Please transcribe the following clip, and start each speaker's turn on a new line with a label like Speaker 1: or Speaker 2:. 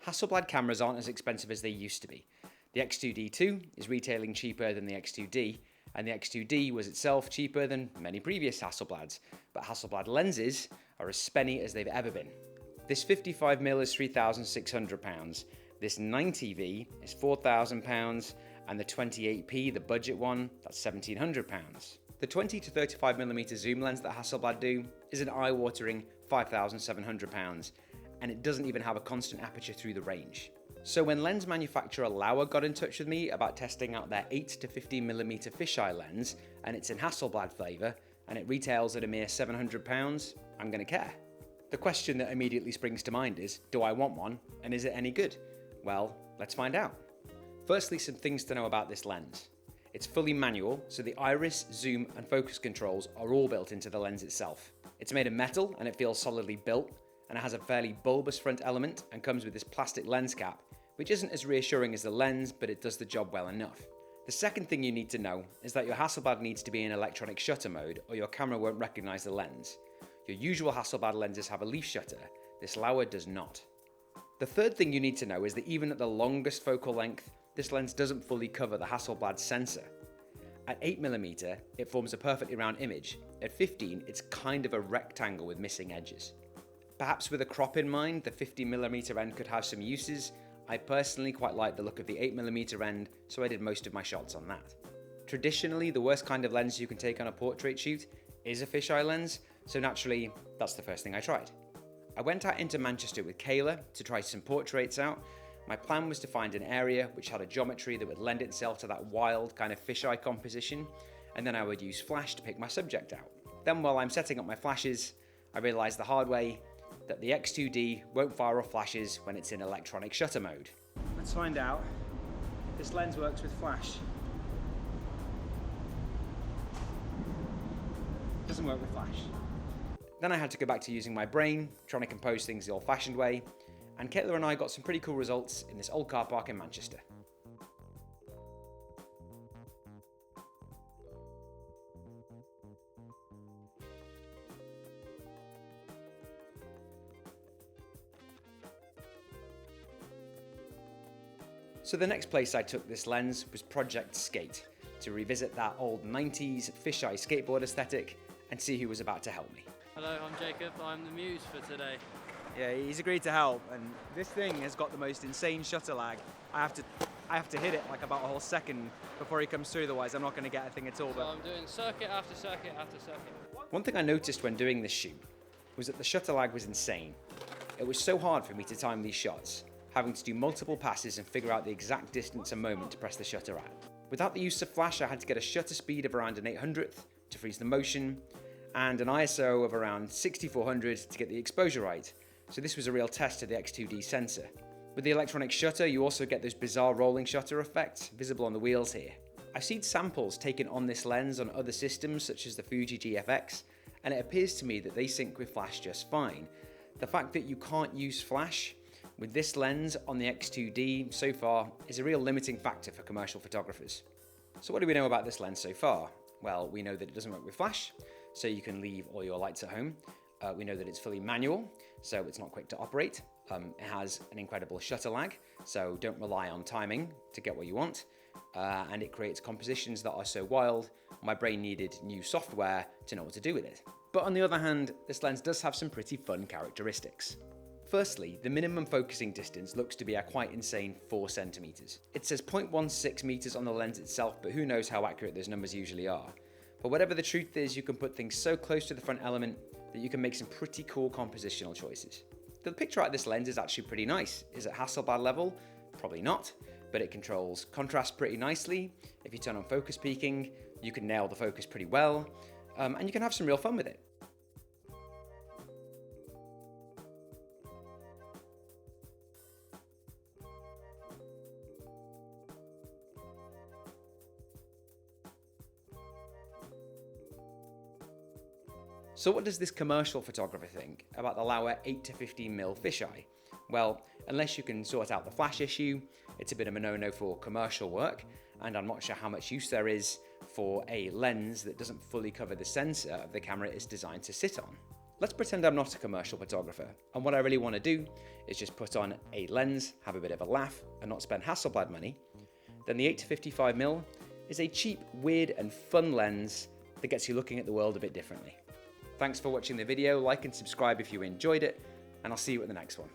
Speaker 1: Hasselblad cameras aren't as expensive as they used to be. The X2D2 is retailing cheaper than the X2D, and the X2D was itself cheaper than many previous Hasselblads, but Hasselblad lenses are as spenny as they've ever been. This 55mm is £3,600, this 90V is £4,000, and the 28p, the budget one, that's £1,700. The 20 to 35mm zoom lens that Hasselblad do is an eye-watering £5,700, and it doesn't even have a constant aperture through the range. So when lens manufacturer Laowa got in touch with me about testing out their 8 to 15mm fisheye lens, and it's in Hasselblad flavour, and it retails at a mere £700, I'm going to care. The question that immediately springs to mind is, do I want one, and is it any good? Well, let's find out. Firstly, some things to know about this lens. It's fully manual, so the iris, zoom and focus controls are all built into the lens itself. It's made of metal and it feels solidly built, and it has a fairly bulbous front element and comes with this plastic lens cap, which isn't as reassuring as the lens, but it does the job well enough. The second thing you need to know is that your Hasselblad needs to be in electronic shutter mode or your camera won't recognise the lens. Your usual Hasselblad lenses have a leaf shutter, this Laowa does not. The third thing you need to know is that even at the longest focal length, this lens doesn't fully cover the Hasselblad sensor. At 8mm, it forms a perfectly round image. At 15, it's kind of a rectangle with missing edges. Perhaps with a crop in mind, the 50mm end could have some uses. I personally quite like the look of the 8mm end, so I did most of my shots on that. Traditionally, the worst kind of lens you can take on a portrait shoot is a fisheye lens, so naturally, that's the first thing I tried. I went out into Manchester with Kayla to try some portraits out. My plan was to find an area which had a geometry that would lend itself to that wild kind of fisheye composition, and then I would use flash to pick my subject out. Then while I'm setting up my flashes, I realised the hard way that the X2D won't fire off flashes when it's in electronic shutter mode. Let's find out if this lens works with flash. It doesn't work with flash. Then I had to go back to using my brain, trying to compose things the old-fashioned way, and Kayla and I got some pretty cool results in this old car park in Manchester. So the next place I took this lens was Project Skate, to revisit that old 90s fisheye skateboard aesthetic and see who was about to help me.
Speaker 2: Hello, I'm Jacob, I'm the muse for today.
Speaker 1: Yeah, he's agreed to help, and this thing has got the most insane shutter lag. I have to hit it like about a whole second before he comes through, otherwise I'm not going to get a thing at all.
Speaker 2: So I'm doing circuit after circuit after circuit.
Speaker 1: One thing I noticed when doing this shoot was that the shutter lag was insane. It was so hard for me to time these shots, having to do multiple passes and figure out the exact distance and moment to press the shutter at. Without the use of flash, I had to get a shutter speed of around an 800th to freeze the motion, and an ISO of around 6400 to get the exposure right. So this was a real test of the X2D sensor. With the electronic shutter, you also get those bizarre rolling shutter effects visible on the wheels here. I've seen samples taken on this lens on other systems such as the Fuji GFX, and it appears to me that they sync with flash just fine. The fact that you can't use flash with this lens on the X2D so far is a real limiting factor for commercial photographers. So what do we know about this lens so far? Well, we know that it doesn't work with flash, so you can leave all your lights at home. We know that it's fully manual, so it's not quick to operate. It has an incredible shutter lag, so don't rely on timing to get what you want. And it creates compositions that are so wild, my brain needed new software to know what to do with it. But on the other hand, this lens does have some pretty fun characteristics. Firstly, the minimum focusing distance looks to be a quite insane 4 centimeters. It says 0.16 meters on the lens itself, but who knows how accurate those numbers usually are. But whatever the truth is, you can put things so close to the front element that you can make some pretty cool compositional choices. The picture out of this lens is actually pretty nice. Is it Hasselblad level? Probably not, but it controls contrast pretty nicely. If you turn on focus peaking, you can nail the focus pretty well, and you can have some real fun with it. So what does this commercial photographer think about the Laowa 8 to 15mm fisheye? Well, unless you can sort out the flash issue, it's a bit of a no-no for commercial work, and I'm not sure how much use there is for a lens that doesn't fully cover the sensor of the camera it's designed to sit on. Let's pretend I'm not a commercial photographer, and what I really want to do is just put on a lens, have a bit of a laugh, and not spend Hasselblad money. Then the 8-55mm is a cheap, weird, and fun lens that gets you looking at the world a bit differently. Thanks for watching the video, like and subscribe if you enjoyed it, and I'll see you at the next one.